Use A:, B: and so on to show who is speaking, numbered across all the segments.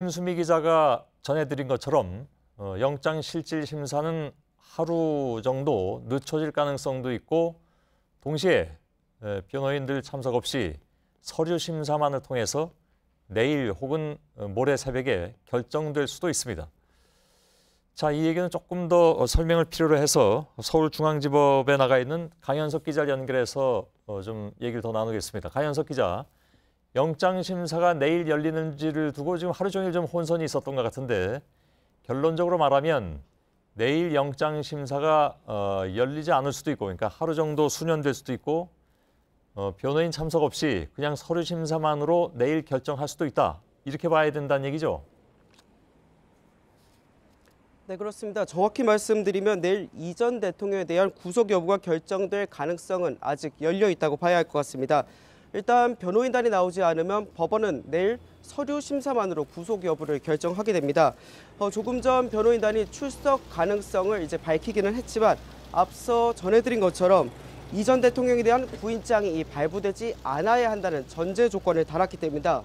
A: 김수미 기자가 전해드린 것처럼 영장실질심사는 하루 정도 늦춰질 가능성도 있고 동시에 변호인들 참석 없이 서류 심사만을 통해서 내일 혹은 모레 새벽에 결정될 수도 있습니다. 자, 이 얘기는 조금 더 설명을 필요로 해서 서울중앙지법에 나가 있는 강현석 기자를 연결해서 좀 얘기를 더 나누겠습니다. 강현석 기자, 영장심사가 내일 열리는지를 두고 지금 하루 종일 좀 혼선이 있었던 것 같은데 결론적으로 말하면 내일 영장심사가 열리지 않을 수도 있고, 그러니까 하루 정도 수년될 수도 있고, 변호인 참석 없이 그냥 서류 심사만으로 내일 결정할 수도 있다. 이렇게 봐야 된다는 얘기죠?
B: 네, 그렇습니다. 정확히 말씀드리면 내일 이 전 대통령에 대한 구속 여부가 결정될 가능성은 아직 열려 있다고 봐야 할 것 같습니다. 일단 변호인단이 나오지 않으면 법원은 내일 서류 심사만으로 구속 여부를 결정하게 됩니다. 조금 전 변호인단이 출석 가능성을 이제 밝히기는 했지만 앞서 전해드린 것처럼 이 전 대통령에 대한 구인장이 발부되지 않아야 한다는 전제 조건을 달았기 때문이다.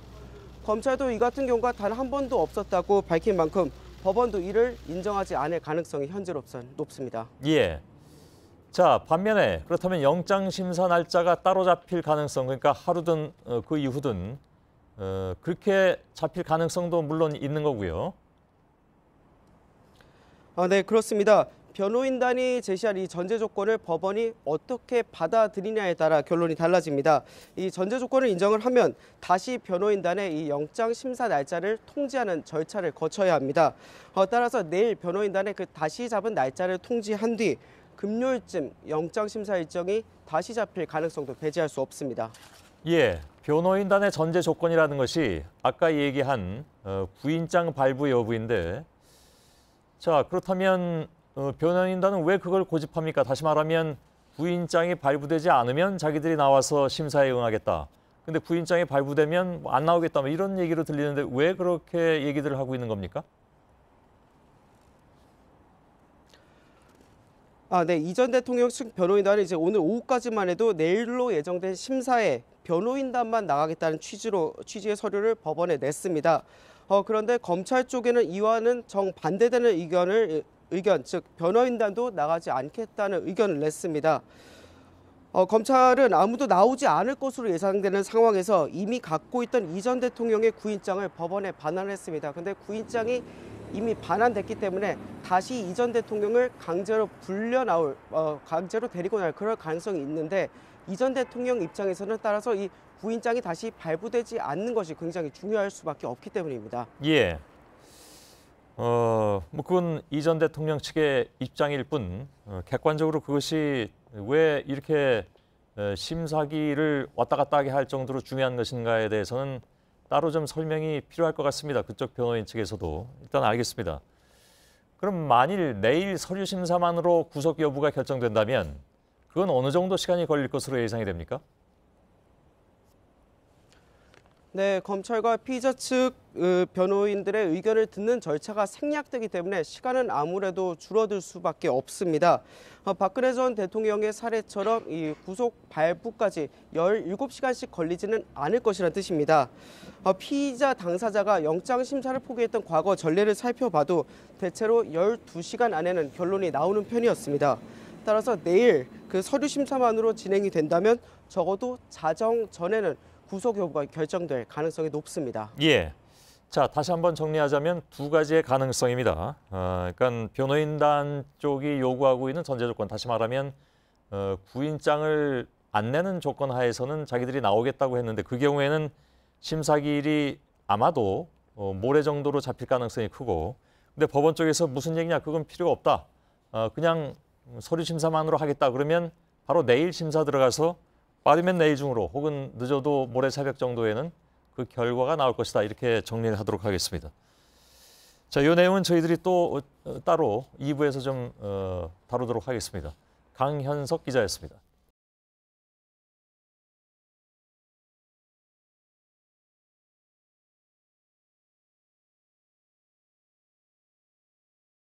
B: 검찰도 이 같은 경우가 단 한 번도 없었다고 밝힌 만큼 법원도 이를 인정하지 않을 가능성이 현재로선 높습니다.
A: 예. 자, 반면에 그렇다면 영장심사 날짜가 따로 잡힐 가능성, 그러니까 하루든 그 이후든 그렇게 잡힐 가능성도 물론 있는 거고요.
B: 네, 그렇습니다. 변호인단이 제시한 이 전제 조건을 법원이 어떻게 받아들이냐에 따라 결론이 달라집니다. 이 전제 조건을 인정을 하면 다시 변호인단의 이 영장 심사 날짜를 통지하는 절차를 거쳐야 합니다. 따라서 내일 변호인단의 그 다시 잡은 날짜를 통지한 뒤 금요일쯤 영장 심사 일정이 다시 잡힐 가능성도 배제할 수 없습니다.
A: 예, 변호인단의 전제 조건이라는 것이 아까 얘기한 구인장 발부 여부인데, 자, 그렇다면 변호인단은 왜 그걸 고집합니까? 다시 말하면 구인장이 발부되지 않으면 자기들이 나와서 심사에 응하겠다. 근데 구인장이 발부되면 안 나오겠다, 뭐 이런 얘기로 들리는데 왜 그렇게 얘기들을 하고 있는 겁니까?
B: 네, 이 전 대통령 측 변호인단은 이제 오늘 오후까지만 해도 내일로 예정된 심사에 변호인단만 나가겠다는 취지의 서류를 법원에 냈습니다. 그런데 검찰 쪽에는 이와는 정반대되는 의견, 즉 변호인단도 나가지 않겠다는 의견을 냈습니다. 검찰은 아무도 나오지 않을 것으로 예상되는 상황에서 이미 갖고 있던 이 전 대통령의 구인장을 법원에 반환했습니다. 근데 구인장이 이미 반환됐기 때문에 다시 이 전 대통령을 강제로 강제로 데리고 나올 그럴 가능성이 있는데 이 전 대통령 입장에서는 따라서 이 구인장이 다시 발부되지 않는 것이 굉장히 중요할 수밖에 없기 때문입니다.
A: 예. 뭐 그건 이 전 대통령 측의 입장일 뿐 객관적으로 그것이 왜 이렇게 심사기를 왔다 갔다 하게 할 정도로 중요한 것인가에 대해서는 따로 좀 설명이 필요할 것 같습니다. 그쪽 변호인 측에서도. 일단 알겠습니다. 그럼 만일 내일 서류 심사만으로 구속 여부가 결정된다면 그건 어느 정도 시간이 걸릴 것으로 예상이 됩니까?
B: 네, 검찰과 피의자 측 변호인들의 의견을 듣는 절차가 생략되기 때문에 시간은 아무래도 줄어들 수밖에 없습니다. 박근혜 전 대통령의 사례처럼 이 구속 발부까지 17시간씩 걸리지는 않을 것이라는 뜻입니다. 피의자 당사자가 영장 심사를 포기했던 과거 전례를 살펴봐도 대체로 12시간 안에는 결론이 나오는 편이었습니다. 따라서 내일 그 서류 심사만으로 진행이 된다면 적어도 자정 전에는 구속 여부가 결정될 가능성이 높습니다.
A: 예. 자, 다시 한번 정리하자면 두 가지의 가능성입니다. 그러니까 변호인단 쪽이 요구하고 있는 전제 조건, 다시 말하면 구인장을 안 내는 조건 하에서는 자기들이 나오겠다고 했는데 그 경우에는 심사기일이 아마도 모레 정도로 잡힐 가능성이 크고, 근데 법원 쪽에서 무슨 얘기냐, 그건 필요가 없다. 그냥 서류 심사만으로 하겠다. 그러면 바로 내일 심사 들어가서 빠르면 내일 중으로 혹은 늦어도 모레 새벽 정도에는 그 결과가 나올 것이다. 이렇게 정리를 하도록 하겠습니다. 자, 이 내용은 저희들이 또 따로 2부에서 좀 다루도록 하겠습니다. 강현석 기자였습니다.